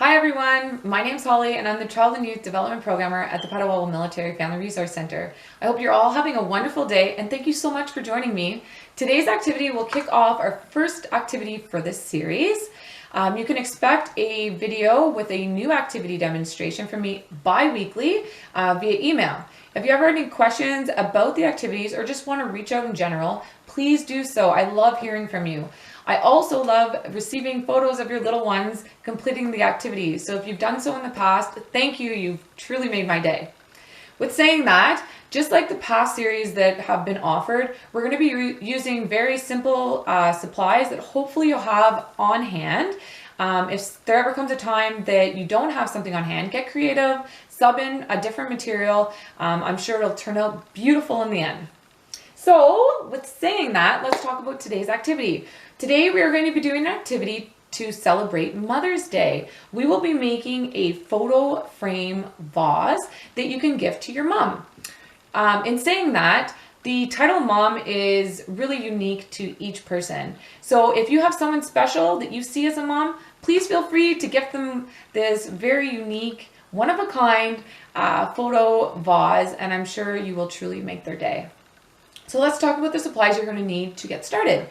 Hi everyone, my name's Holly and I'm the Child and Youth Development Programmer at the Petawawa Military Family Resource Center. I hope you're all having a wonderful day and thank you so much for joining me. Today's activity will kick off our first activity for this series. You can expect a video with a new activity demonstration from me bi-weekly via email. If you ever have any questions about the activities or just want to reach out in general, please do so. I love hearing from you. I also love receiving photos of your little ones completing the activities. So if you've done so in the past, thank you. You've truly made my day. With saying that, just like the past series that have been offered, we're going to be using very simple supplies that hopefully you'll have on hand. If there ever comes a time that you don't have something on hand, get creative, sub in a different material. I'm sure it'll turn out beautiful in the end. So with saying that, let's talk about today's activity. Today we are going to be doing an activity to celebrate Mother's Day. We will be making a photo frame vase that you can gift to your mom. In saying that, the title mom is really unique to each person. So if you have someone special that you see as a mom, please feel free to gift them this very unique, one-of-a-kind photo vase, and I'm sure you will truly make their day. So let's talk about the supplies you're going to need to get started.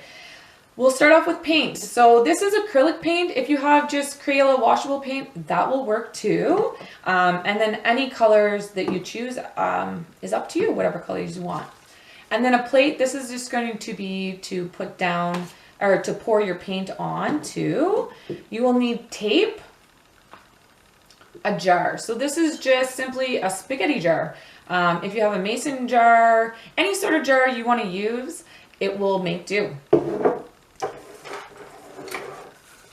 We'll start off with paint. So this is acrylic paint. If you have just Crayola washable paint, that will work too. And then any colors that you choose is up to you, whatever colors you want. And then a plate, this is just going to be to put down or to pour your paint on to. You will need tape, a jar. So this is just simply a spaghetti jar. If you have a mason jar, any sort of jar you want to use, it will make do.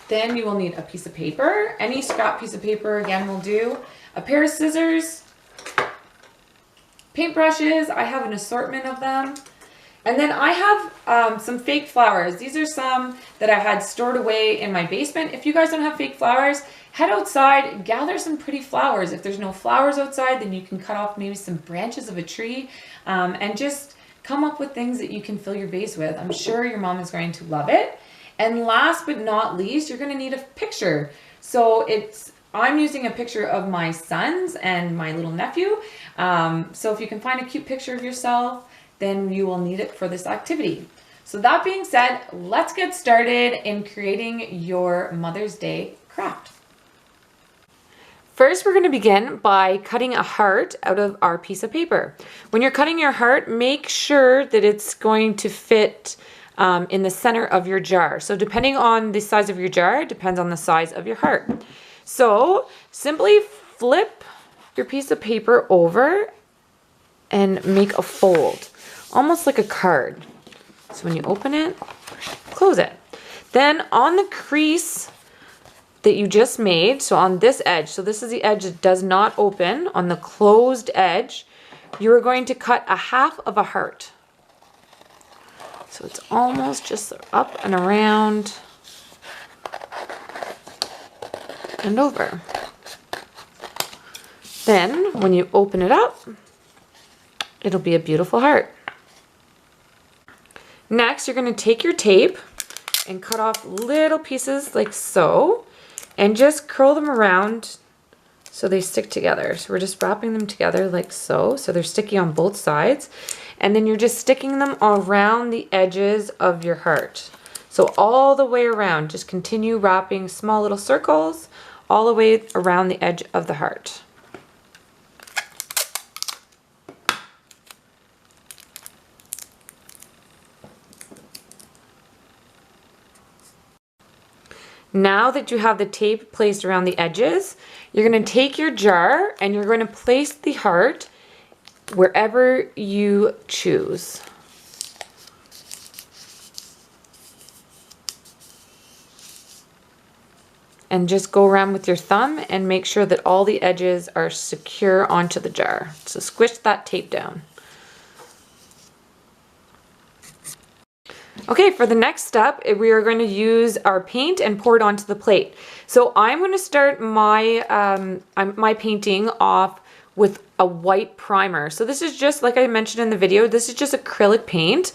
Then you will need a piece of paper. Any scrap piece of paper, again, will do. A pair of scissors, paintbrushes. I have an assortment of them. And then I have some fake flowers. These are some that I had stored away in my basement. If you guys don't have fake flowers, head outside, gather some pretty flowers. If there's no flowers outside, then you can cut off maybe some branches of a tree and just come up with things that you can fill your vase with. I'm sure your mom is going to love it. And last but not least, you're going to need a picture. So I'm using a picture of my sons and my little nephew. So if you can find a cute picture of yourself, then you will need it for this activity. So that being said, let's get started in creating your Mother's Day craft. First, we're going to begin by cutting a heart out of our piece of paper. When you're cutting your heart, make sure that it's going to fit in the center of your jar. So depending on the size of your jar, it depends on the size of your heart. So simply flip your piece of paper over and make a fold, almost like a card. So when you open it, close it. Then on the crease that you just made, so on this edge, so this is the edge that does not open, on the closed edge, you are going to cut a half of a heart. So it's almost just up and around and over. Then when you open it up, it'll be a beautiful heart. Next, you're going to take your tape and cut off little pieces like so and just curl them around so they stick together. So we're just wrapping them together like so. So they're sticky on both sides. And then you're just sticking them around the edges of your heart. So all the way around, just continue wrapping small little circles all the way around the edge of the heart. Now that you have the tape placed around the edges, you're going to take your jar and you're going to place the heart wherever you choose. And just go around with your thumb and make sure that all the edges are secure onto the jar. So squish that tape down. Okay, for the next step, we are going to use our paint and pour it onto the plate. So I'm going to start my, my painting off with a white primer. So this is just, like I mentioned in the video, this is just acrylic paint.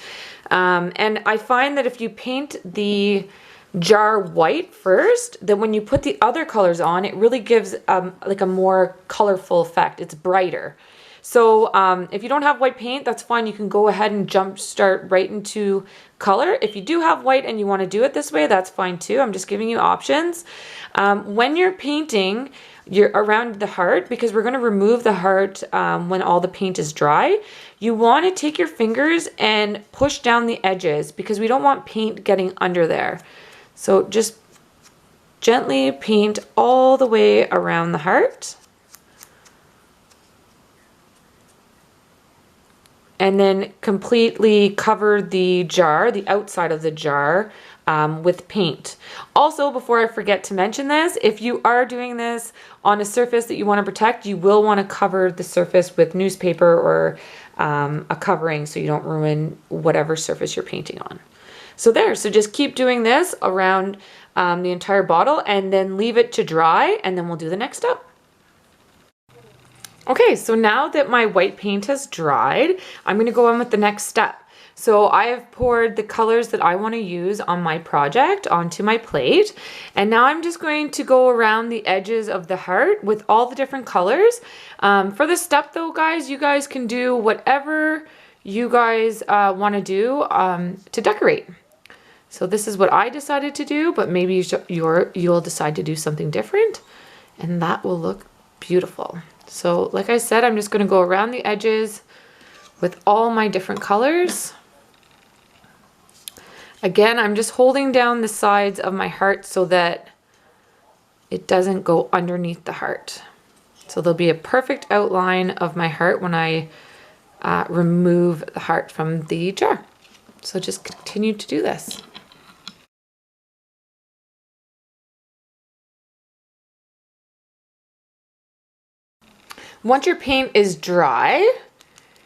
And I find that if you paint the jar white first, then when you put the other colors on, it really gives like a more colorful effect. It's brighter. So if you don't have white paint, that's fine. You can go ahead and jump start right into color. If you do have white and you want to do it this way, that's fine too. I'm just giving you options. When you're painting, you're around the heart, because we're going to remove the heart when all the paint is dry. You want to take your fingers and push down the edges, because we don't want paint getting under there. So just gently paint all the way around the heart. And then completely cover the jar, the outside of the jar, with paint. Also, before I forget to mention this, if you are doing this on a surface that you want to protect, you will want to cover the surface with newspaper or a covering so you don't ruin whatever surface you're painting on. So there, so just keep doing this around the entire bottle and then leave it to dry, and then we'll do the next step. Okay, so now that my white paint has dried, I'm gonna go on with the next step. So I have poured the colors that I want to use on my project onto my plate. And now I'm just going to go around the edges of the heart with all the different colors. For this step though, guys, you guys can do whatever you guys want to do to decorate. So this is what I decided to do, but maybe you'll decide to do something different, and that will look beautiful. So like I said, I'm just going to go around the edges with all my different colors. Again, I'm just holding down the sides of my heart so that it doesn't go underneath the heart. So there'll be a perfect outline of my heart when I remove the heart from the jar. So just continue to do this. Once your paint is dry,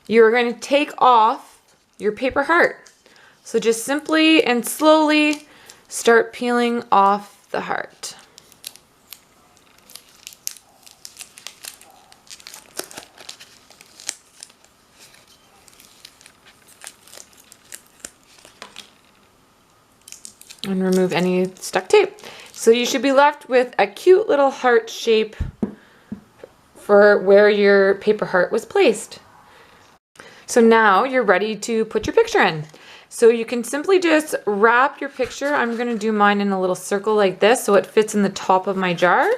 you're going to take off your paper heart. So just simply and slowly start peeling off the heart. And remove any stuck tape. So you should be left with a cute little heart shape for where your paper heart was placed. So now you're ready to put your picture in. So you can simply just wrap your picture. I'm gonna do mine in a little circle like this so it fits in the top of my jar.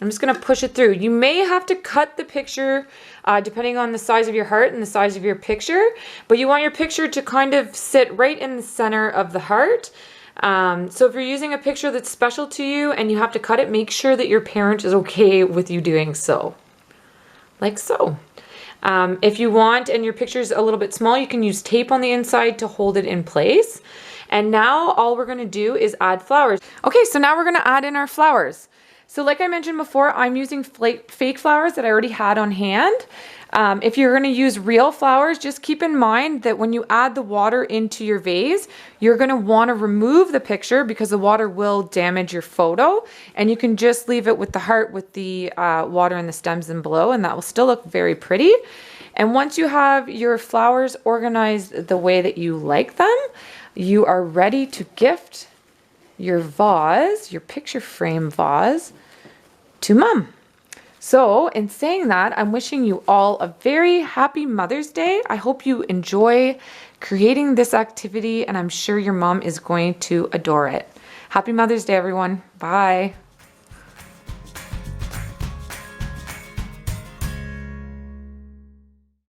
I'm just gonna push it through. You may have to cut the picture depending on the size of your heart and the size of your picture, but you want your picture to kind of sit right in the center of the heart. So if you're using a picture that's special to you and you have to cut it, make sure that your parent is okay with you doing so. Like so. If you want and your picture is a little bit small, you can use tape on the inside to hold it in place. And now all we're going to do is add flowers. Okay, so now we're going to add in our flowers. So like I mentioned before, I'm using fake flowers that I already had on hand. If you're going to use real flowers, just keep in mind that when you add the water into your vase, you're going to want to remove the picture because the water will damage your photo, and you can just leave it with the heart with the water and the stems and below, and that will still look very pretty. And once you have your flowers organized the way that you like them, you are ready to gift your vase, your picture frame vase, to Mom. So in saying that, I'm wishing you all a very happy Mother's Day. I hope you enjoy creating this activity, and I'm sure your mom is going to adore it. Happy Mother's Day, everyone. Bye.